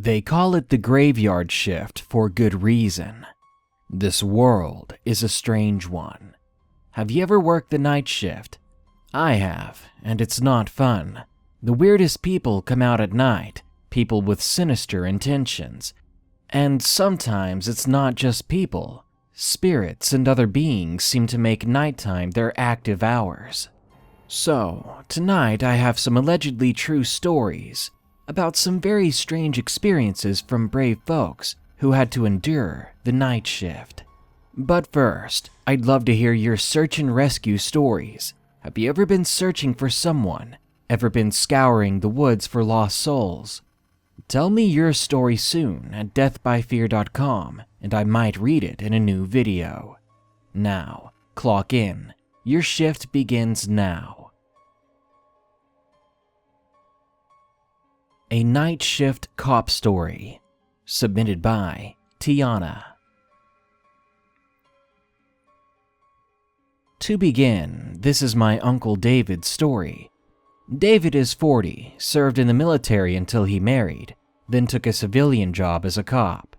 They call it the graveyard shift for good reason. This world is a strange one. Have you ever worked the night shift? I have, and it's not fun. The weirdest people come out at night, people with sinister intentions. And sometimes it's not just people. Spirits and other beings seem to make nighttime their active hours. So, tonight I have some allegedly true stories about some very strange experiences from brave folks who had to endure the night shift. But first, I'd love to hear your search and rescue stories. Have you ever been searching for someone? Ever been scouring the woods for lost souls? Tell me your story soon at deathbyfear.com and I might read it in a new video. Now, clock in. Your shift begins now. A night shift cop story, submitted by Tiana. To begin, this is my Uncle David's story. David is 40, served in the military until he married, then took a civilian job as a cop.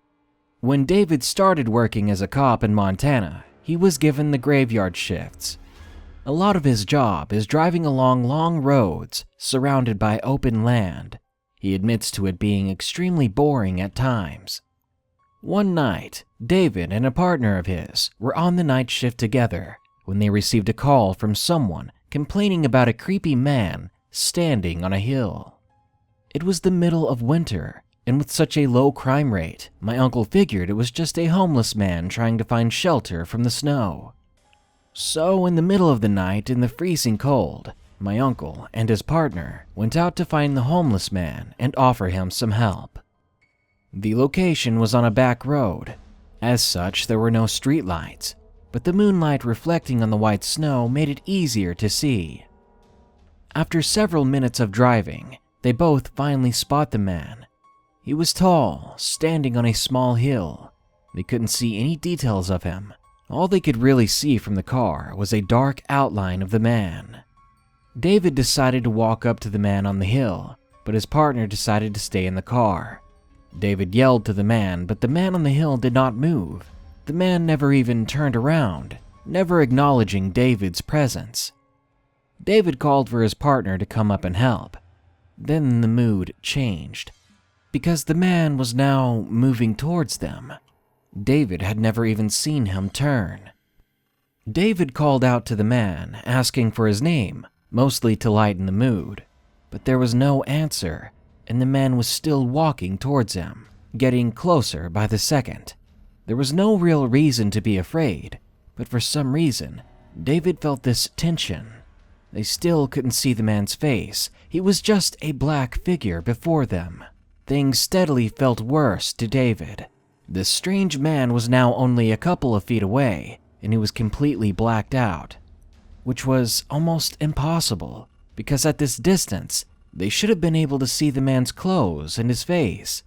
When David started working as a cop in Montana, he was given the graveyard shifts. A lot of his job is driving along long roads surrounded by open land. He admits to it being extremely boring at times. One night, David and a partner of his were on the night shift together when they received a call from someone complaining about a creepy man standing on a hill. It was the middle of winter, and with such a low crime rate, my uncle figured it was just a homeless man trying to find shelter from the snow. So in the middle of the night in the freezing cold, my uncle and his partner went out to find the homeless man and offer him some help. The location was on a back road. As such, there were no streetlights, but the moonlight reflecting on the white snow made it easier to see. After several minutes of driving, they both finally spot the man. He was tall, standing on a small hill. They couldn't see any details of him. All they could really see from the car was a dark outline of the man. David decided to walk up to the man on the hill, but his partner decided to stay in the car. David yelled to the man, but the man on the hill did not move. The man never even turned around, never acknowledging David's presence. David called for his partner to come up and help. Then the mood changed, because the man was now moving towards them. David had never even seen him turn. David called out to the man, asking for his name, mostly to lighten the mood, but there was no answer, and the man was still walking towards him, getting closer by the second. There was no real reason to be afraid, but for some reason, David felt this tension. They still couldn't see the man's face. He was just a black figure before them. Things steadily felt worse to David. This strange man was now only a couple of feet away, and he was completely blacked out, which was almost impossible, because at this distance, they should have been able to see the man's clothes and his face,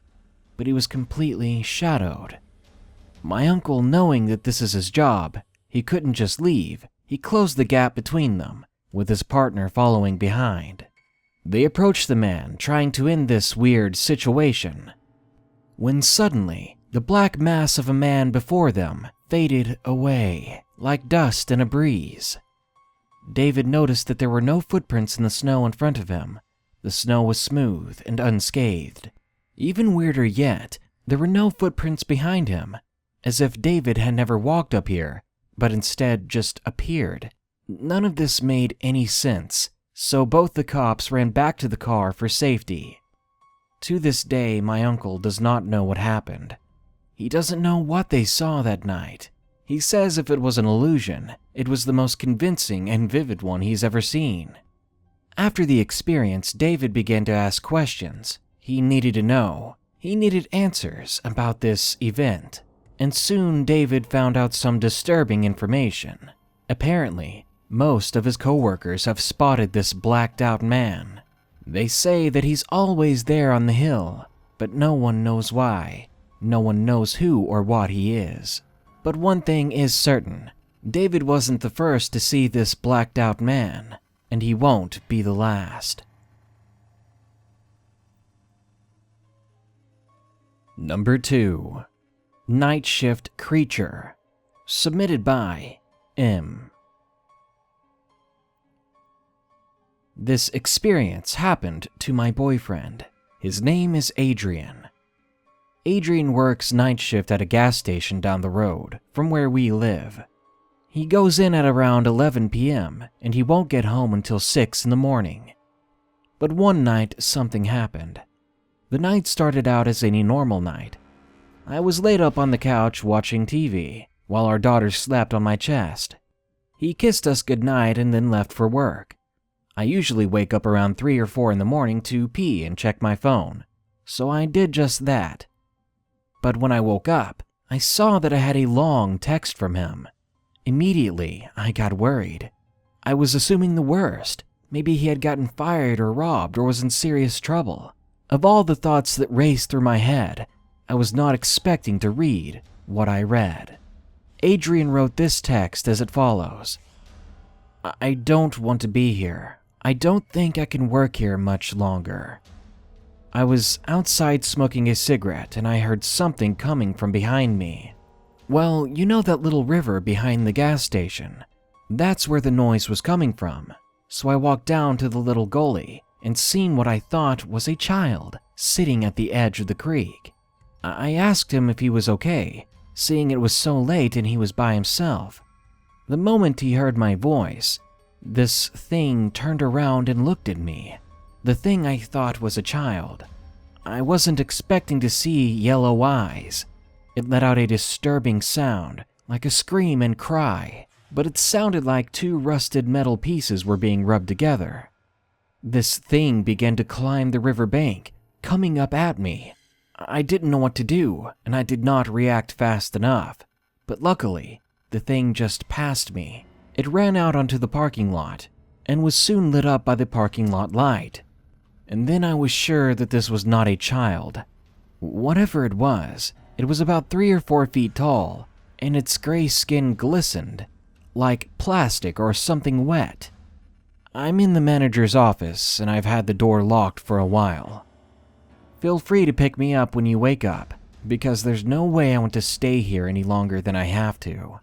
but he was completely shadowed. My uncle, knowing that this is his job, he couldn't just leave. He closed the gap between them, with his partner following behind. They approached the man, trying to end this weird situation, when suddenly, the black mass of a man before them faded away, like dust in a breeze. David noticed that there were no footprints in the snow in front of him. The snow was smooth and unscathed. Even weirder yet, there were no footprints behind him, as if David had never walked up here, but instead just appeared. None of this made any sense, so both the cops ran back to the car for safety. To this day, my uncle does not know what happened. He doesn't know what they saw that night. He says if it was an illusion, it was the most convincing and vivid one he's ever seen. After the experience, David began to ask questions. He needed to know. He needed answers about this event. And soon David found out some disturbing information. Apparently, most of his coworkers have spotted this blacked out man. They say that he's always there on the hill, but no one knows why. No one knows who or what he is. But one thing is certain, David wasn't the first to see this blacked out man, and he won't be the last. Number 2. Night Shift Creature. Submitted by M. This experience happened to my boyfriend. His name is Adrian. Adrian works night shift at a gas station down the road from where we live. He goes in at around 11 p.m. and he won't get home until 6 in the morning. But one night something happened. The night started out as any normal night. I was laid up on the couch watching TV while our daughter slept on my chest. He kissed us goodnight and then left for work. I usually wake up around 3 or 4 in the morning to pee and check my phone, so I did just that. But when I woke up, I saw that I had a long text from him. Immediately, I got worried. I was assuming the worst. Maybe he had gotten fired or robbed or was in serious trouble. Of all the thoughts that raced through my head, I was not expecting to read what I read. Adrian wrote this text as it follows. I don't want to be here. I don't think I can work here much longer. I was outside smoking a cigarette and I heard something coming from behind me. Well, you know that little river behind the gas station? That's where the noise was coming from. So I walked down to the little gully and seen what I thought was a child sitting at the edge of the creek. I asked him if he was okay, seeing it was so late and he was by himself. The moment he heard my voice, this thing turned around and looked at me. The thing I thought was a child. I wasn't expecting to see yellow eyes. It let out a disturbing sound, like a scream and cry, but it sounded like 2 rusted metal pieces were being rubbed together. This thing began to climb the riverbank, coming up at me. I didn't know what to do, and I did not react fast enough, but luckily, the thing just passed me. It ran out onto the parking lot and was soon lit up by the parking lot light. And then I was sure that this was not a child. Whatever it was about 3 or 4 feet tall, and its gray skin glistened like plastic or something wet. I'm in the manager's office and I've had the door locked for a while. Feel free to pick me up when you wake up, because there's no way I want to stay here any longer than I have to.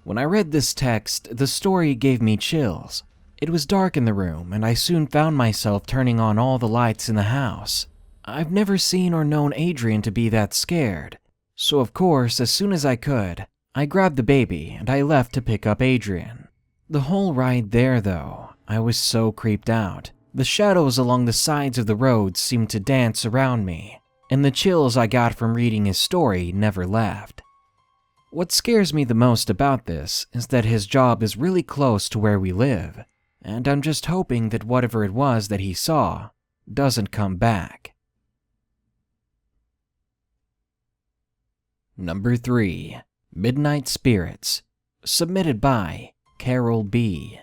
When I read this text, the story gave me chills. It was dark in the room, and I soon found myself turning on all the lights in the house. I've never seen or known Adrian to be that scared, so of course, as soon as I could, I grabbed the baby and I left to pick up Adrian. The whole ride there, though, I was so creeped out. The shadows along the sides of the road seemed to dance around me, and the chills I got from reading his story never left. What scares me the most about this is that his job is really close to where we live, and I'm just hoping that whatever it was that he saw doesn't come back. Number 3. Midnight Spirits. Submitted by Carol B.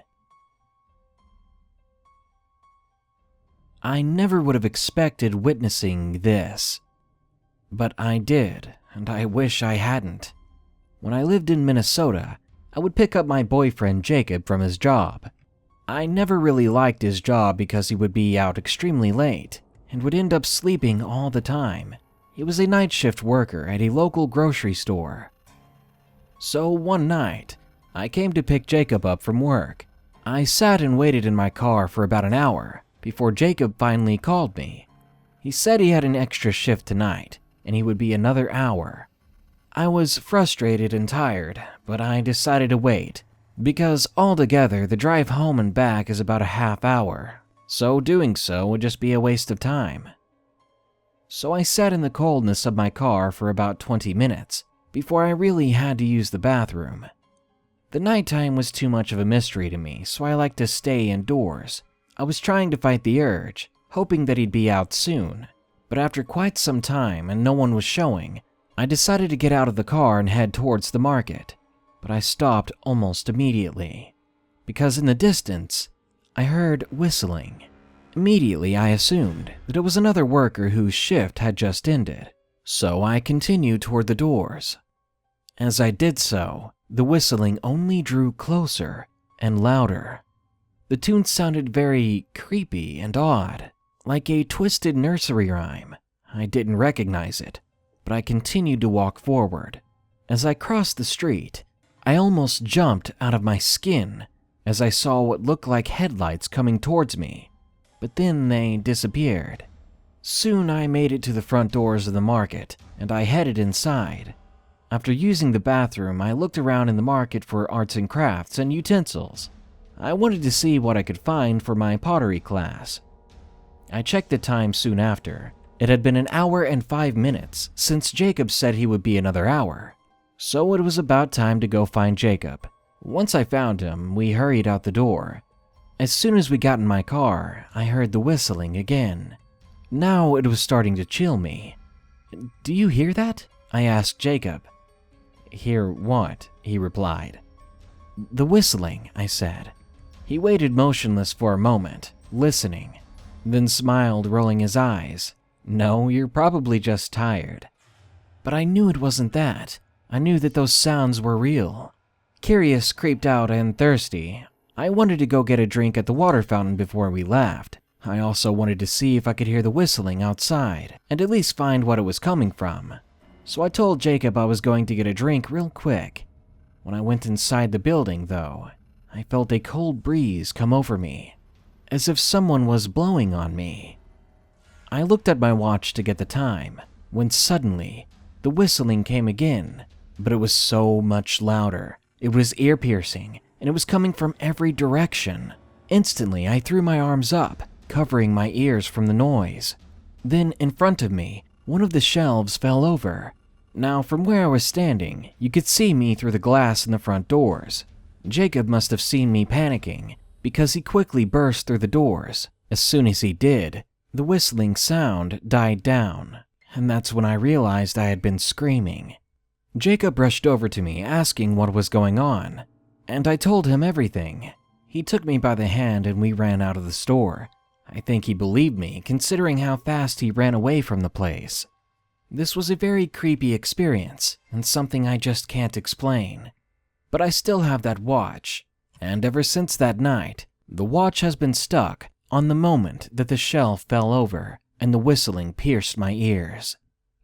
I never would have expected witnessing this, but I did, and I wish I hadn't. When I lived in Minnesota, I would pick up my boyfriend Jacob from his job. I never really liked his job because he would be out extremely late and would end up sleeping all the time. He was a night shift worker at a local grocery store. So one night, I came to pick Jacob up from work. I sat and waited in my car for about an hour before Jacob finally called me. He said he had an extra shift tonight and he would be another hour. I was frustrated and tired, but I decided to wait, because altogether the drive home and back is about a half hour, so doing so would just be a waste of time. So I sat in the coldness of my car for about 20 minutes before I really had to use the bathroom. The nighttime was too much of a mystery to me, so I liked to stay indoors. I was trying to fight the urge, hoping that he'd be out soon, but after quite some time and no one was showing, I decided to get out of the car and head towards the market, but I stopped almost immediately, because in the distance, I heard whistling. Immediately, I assumed that it was another worker whose shift had just ended, so I continued toward the doors. As I did so, the whistling only drew closer and louder. The tune sounded very creepy and odd, like a twisted nursery rhyme. I didn't recognize it, but I continued to walk forward. As I crossed the street, I almost jumped out of my skin as I saw what looked like headlights coming towards me, but then they disappeared. Soon I made it to the front doors of the market, and I headed inside. After using the bathroom, I looked around in the market for arts and crafts and utensils. I wanted to see what I could find for my pottery class. I checked the time soon after. It had been 1 hour and 5 minutes since Jacob said he would be another hour, so it was about time to go find Jacob. Once I found him, we hurried out the door. As soon as we got in my car, I heard the whistling again. Now it was starting to chill me. "Do you hear that?" I asked Jacob. "Hear what?" he replied. "The whistling," I said. He waited motionless for a moment, listening, then smiled, rolling his eyes. "No, you're probably just tired." But I knew it wasn't that. I knew that those sounds were real. Curious, creeped out, and thirsty, I wanted to go get a drink at the water fountain before we left. I also wanted to see if I could hear the whistling outside, and at least find what it was coming from. So I told Jacob I was going to get a drink real quick. When I went inside the building, though, I felt a cold breeze come over me, as if someone was blowing on me. I looked at my watch to get the time, when suddenly, the whistling came again, but it was so much louder. It was ear-piercing, and it was coming from every direction. Instantly, I threw my arms up, covering my ears from the noise. Then, in front of me, one of the shelves fell over. Now, from where I was standing, you could see me through the glass in the front doors. Jacob must have seen me panicking, because he quickly burst through the doors. As soon as he did, the whistling sound died down, and that's when I realized I had been screaming. Jacob rushed over to me, asking what was going on, and I told him everything. He took me by the hand and we ran out of the store. I think he believed me, considering how fast he ran away from the place. This was a very creepy experience, and something I just can't explain. But I still have that watch, and ever since that night, the watch has been stuck on the moment that the shelf fell over and the whistling pierced my ears.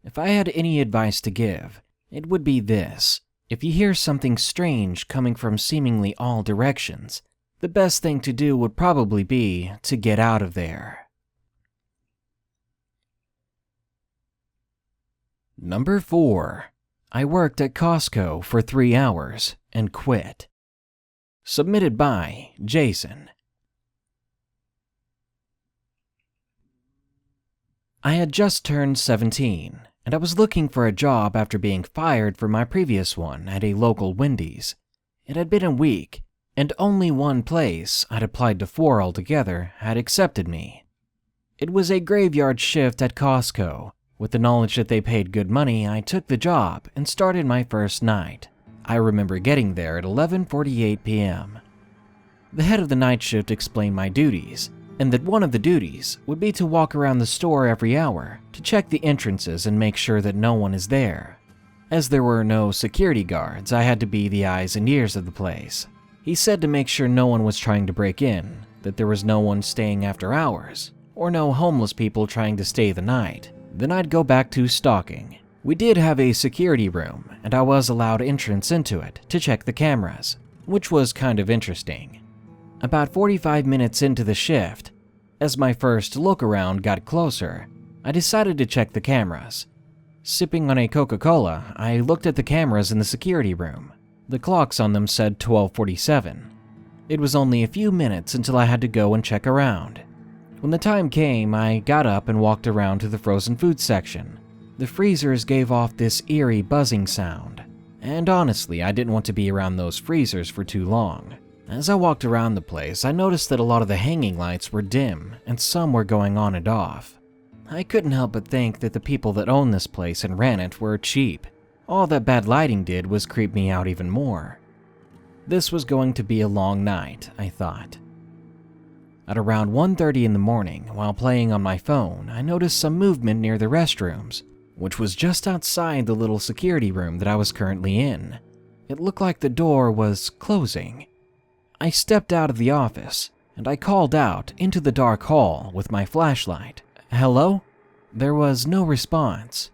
If I had any advice to give, it would be this. If you hear something strange coming from seemingly all directions, the best thing to do would probably be to get out of there. Number 4. I worked at Costco for 3 hours and quit. Submitted by Jason. I had just turned 17, and I was looking for a job after being fired from my previous one at a local Wendy's. It had been a week, and only one place, I'd applied to 4 altogether, had accepted me. It was a graveyard shift at Costco. With the knowledge that they paid good money, I took the job and started my first night. I remember getting there at 11:48 p.m. The head of the night shift explained my duties, and that one of the duties would be to walk around the store every hour to check the entrances and make sure that no one is there. As there were no security guards, I had to be the eyes and ears of the place. He said to make sure no one was trying to break in, that there was no one staying after hours, or no homeless people trying to stay the night. Then I'd go back to stalking. We did have a security room, and I was allowed entrance into it to check the cameras, which was kind of interesting. About 45 minutes into the shift, as my first look around got closer, I decided to check the cameras. Sipping on a Coca-Cola, I looked at the cameras in the security room. The clocks on them said 12:47. It was only a few minutes until I had to go and check around. When the time came, I got up and walked around to the frozen food section. The freezers gave off this eerie buzzing sound, and honestly, I didn't want to be around those freezers for too long. As I walked around the place, I noticed that a lot of the hanging lights were dim, and some were going on and off. I couldn't help but think that the people that owned this place and ran it were cheap. All that bad lighting did was creep me out even more. This was going to be a long night, I thought. At around 1:30 in the morning, while playing on my phone, I noticed some movement near the restrooms, which was just outside the little security room that I was currently in. It looked like the door was closing. I stepped out of the office, and I called out into the dark hall with my flashlight. "Hello?" There was no response.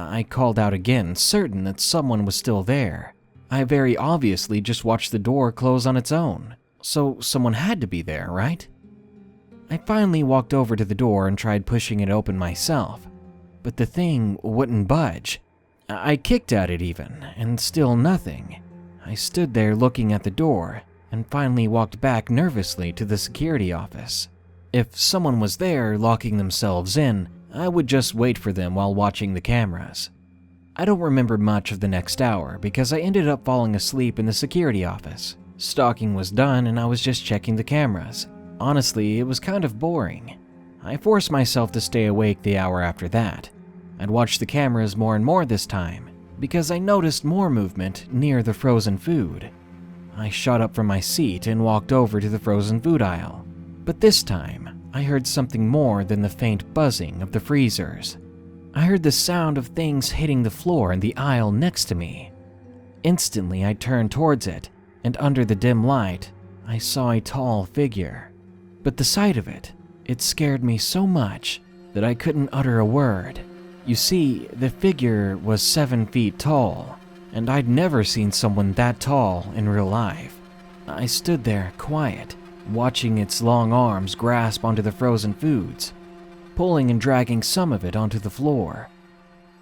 I called out again, certain that someone was still there. I very obviously just watched the door close on its own, so someone had to be there, right? I finally walked over to the door and tried pushing it open myself, but the thing wouldn't budge. I kicked at it even, and still nothing. I stood there looking at the door and finally walked back nervously to the security office. If someone was there locking themselves in, I would just wait for them while watching the cameras. I don't remember much of the next hour because I ended up falling asleep in the security office. Stalking was done and I was just checking the cameras. Honestly, it was kind of boring. I forced myself to stay awake the hour after that. I'd watch the cameras more and more this time because I noticed more movement near the frozen food. I shot up from my seat and walked over to the frozen food aisle. But this time, I heard something more than the faint buzzing of the freezers. I heard the sound of things hitting the floor in the aisle next to me. Instantly, I turned towards it, and under the dim light, I saw a tall figure. But the sight of it scared me so much that I couldn't utter a word. You see, the figure was 7 feet tall, and I'd never seen someone that tall in real life. I stood there, quiet, watching its long arms grasp onto the frozen foods, pulling and dragging some of it onto the floor.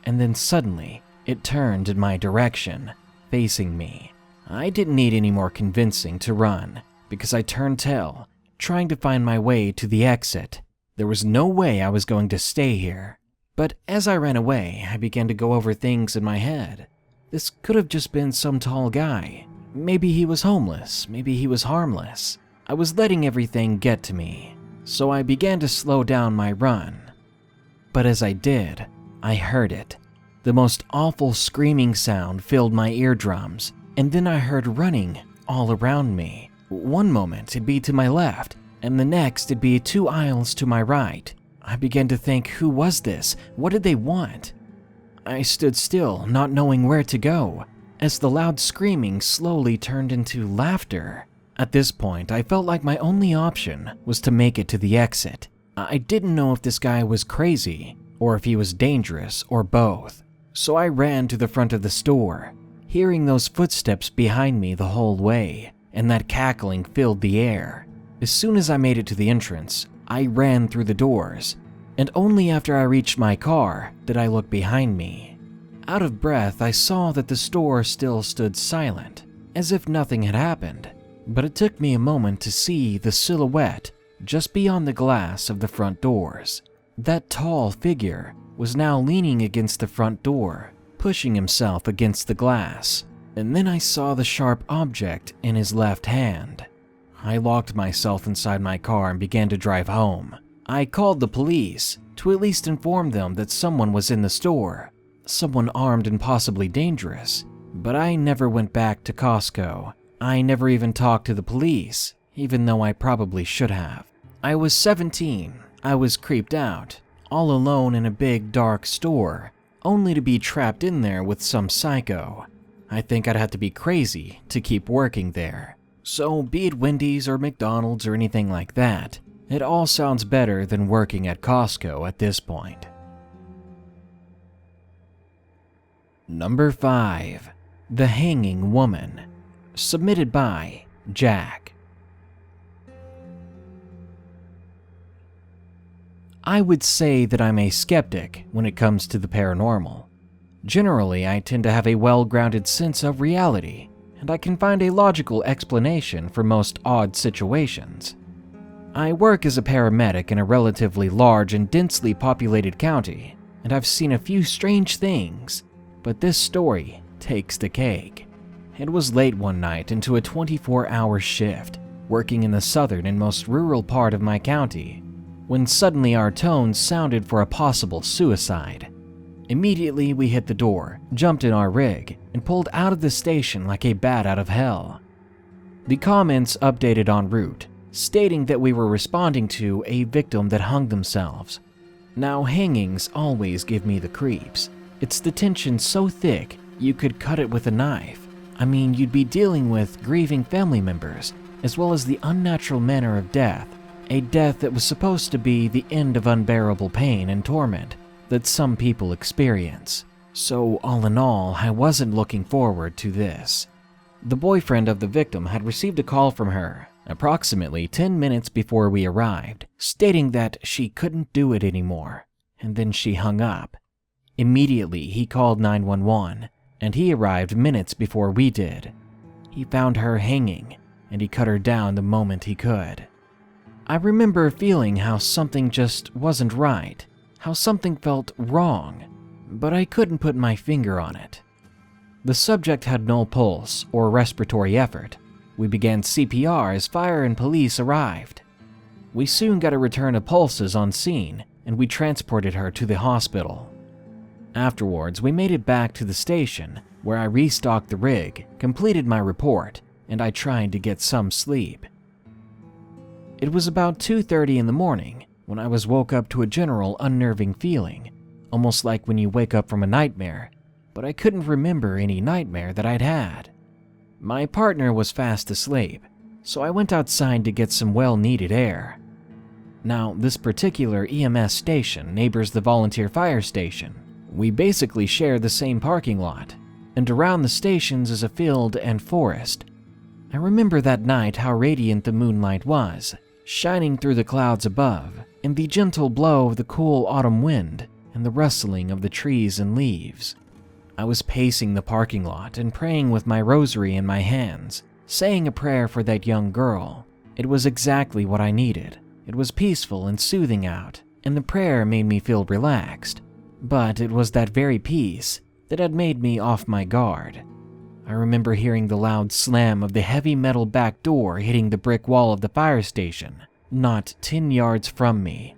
And then suddenly, it turned in my direction, facing me. I didn't need any more convincing to run, because I turned tail, trying to find my way to the exit. There was no way I was going to stay here. But as I ran away, I began to go over things in my head. This could have just been some tall guy. Maybe he was homeless, maybe he was harmless. I was letting everything get to me, so I began to slow down my run. But as I did, I heard it. The most awful screaming sound filled my eardrums, and then I heard running all around me. One moment it'd be to my left, and the next it'd be 2 aisles to my right. I began to think, who was this? What did they want? I stood still, not knowing where to go, as the loud screaming slowly turned into laughter. At this point, I felt like my only option was to make it to the exit. I didn't know if this guy was crazy, or if he was dangerous, or both. So I ran to the front of the store, hearing those footsteps behind me the whole way, and that cackling filled the air. As soon as I made it to the entrance, I ran through the doors, and only after I reached my car did I look behind me. Out of breath, I saw that the store still stood silent, as if nothing had happened, but it took me a moment to see the silhouette just beyond the glass of the front doors. That tall figure was now leaning against the front door, pushing himself against the glass, and then I saw the sharp object in his left hand. I locked myself inside my car and began to drive home. I called the police to at least inform them that someone was in the store, someone armed and possibly dangerous, but I never went back to Costco. I never even talked to the police, even though I probably should have. I was 17, I was creeped out, all alone in a big dark store, only to be trapped in there with some psycho. I think I'd have to be crazy to keep working there. So be it Wendy's or McDonald's or anything like that, it all sounds better than working at Costco at this point. Number 5. The Hanging Woman. Submitted by Jack. I would say that I'm a skeptic when it comes to the paranormal. Generally, I tend to have a well-grounded sense of reality, and I can find a logical explanation for most odd situations. I work as a paramedic in a relatively large and densely populated county, and I've seen a few strange things, but this story takes the cake. It was late one night into a 24-hour shift, working in the southern and most rural part of my county, when suddenly our tones sounded for a possible suicide. Immediately, we hit the door, jumped in our rig, and pulled out of the station like a bat out of hell. The comments updated en route, stating that we were responding to a victim that hung themselves. Now, hangings always give me the creeps. It's the tension so thick you could cut it with a knife. I mean, you'd be dealing with grieving family members, as well as the unnatural manner of death, a death that was supposed to be the end of unbearable pain and torment that some people experience. So all in all, I wasn't looking forward to this. The boyfriend of the victim had received a call from her approximately 10 minutes before we arrived, stating that she couldn't do it anymore, and then she hung up. Immediately, he called 911, and he arrived minutes before we did. He found her hanging, and he cut her down the moment he could. I remember feeling how something just wasn't right, how something felt wrong, but I couldn't put my finger on it. The subject had no pulse or respiratory effort. We began CPR as fire and police arrived. We soon got a return of pulses on scene, and we transported her to the hospital. Afterwards, we made it back to the station, where I restocked the rig, completed my report, and I tried to get some sleep. It was about 2:30 in the morning when I was woke up to a general unnerving feeling, almost like when you wake up from a nightmare, but I couldn't remember any nightmare that I'd had. My partner was fast asleep, so I went outside to get some well-needed air. Now, this particular EMS station neighbors the volunteer fire station. We basically share the same parking lot, and around the stations is a field and forest. I remember that night how radiant the moonlight was, shining through the clouds above, and the gentle blow of the cool autumn wind, and the rustling of the trees and leaves. I was pacing the parking lot and praying with my rosary in my hands, saying a prayer for that young girl. It was exactly what I needed. It was peaceful and soothing out, and the prayer made me feel relaxed. But it was that very peace that had made me off my guard. I remember hearing the loud slam of the heavy metal back door hitting the brick wall of the fire station, not 10 yards from me.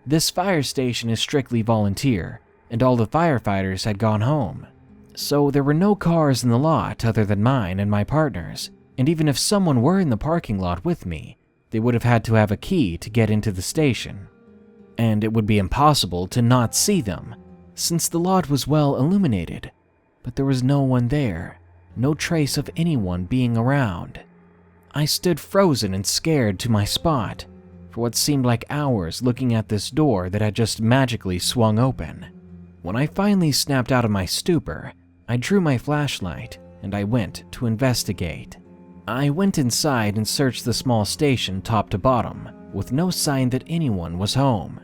This fire station is strictly volunteer, and all the firefighters had gone home. So there were no cars in the lot other than mine and my partner's, and even if someone were in the parking lot with me, they would have had to have a key to get into the station. And it would be impossible to not see them, since the lot was well illuminated, but there was no one there, no trace of anyone being around. I stood frozen and scared to my spot for what seemed like hours looking at this door that had just magically swung open. When I finally snapped out of my stupor, I drew my flashlight and I went to investigate. I went inside and searched the small station top to bottom, with no sign that anyone was home.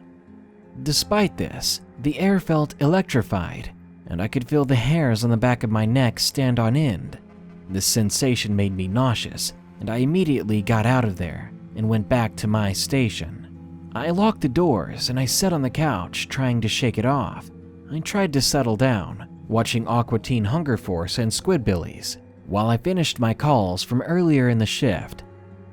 Despite this, the air felt electrified, and I could feel the hairs on the back of my neck stand on end. This sensation made me nauseous, and I immediately got out of there and went back to my station. I locked the doors and I sat on the couch trying to shake it off. I tried to settle down, watching Aqua Teen Hunger Force and Squidbillies, while I finished my calls from earlier in the shift.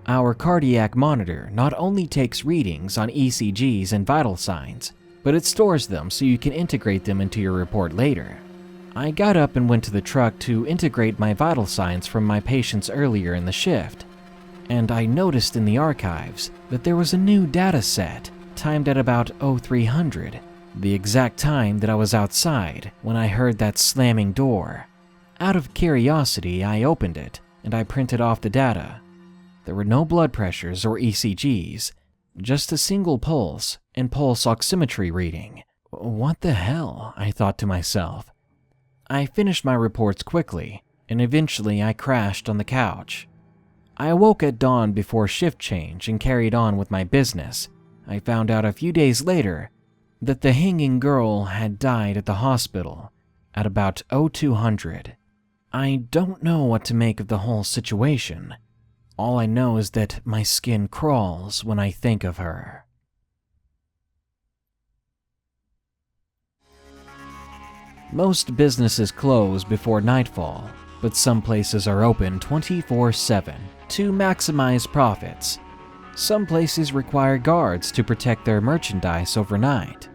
Our cardiac monitor not only takes readings on ECGs and vital signs, but it stores them so you can integrate them into your report later. I got up and went to the truck to integrate my vital signs from my patients earlier in the shift, and I noticed in the archives that there was a new data set timed at about 0300, the exact time that I was outside when I heard that slamming door. Out of curiosity, I opened it and I printed off the data. There were no blood pressures or ECGs, just a single pulse and pulse oximetry reading. What the hell? I thought to myself. I finished my reports quickly, and eventually I crashed on the couch. I awoke at dawn before shift change and carried on with my business. I found out a few days later that the hanging girl had died at the hospital at about 0200. I don't know what to make of the whole situation. All I know is that my skin crawls when I think of her. Most businesses close before nightfall, but some places are open 24/7 to maximize profits. Some places require guards to protect their merchandise overnight.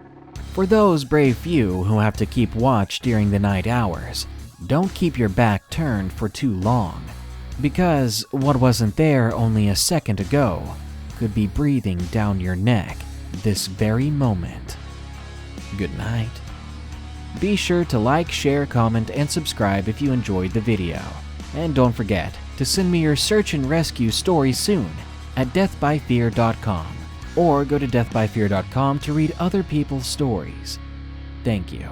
For those brave few who have to keep watch during the night hours, don't keep your back turned for too long, because what wasn't there only a second ago could be breathing down your neck this very moment. Good night. Be sure to like, share, comment, and subscribe if you enjoyed the video. And don't forget to send me your search and rescue story soon at deathbyfear.com, or go to deathbyfear.com to read other people's stories. Thank you.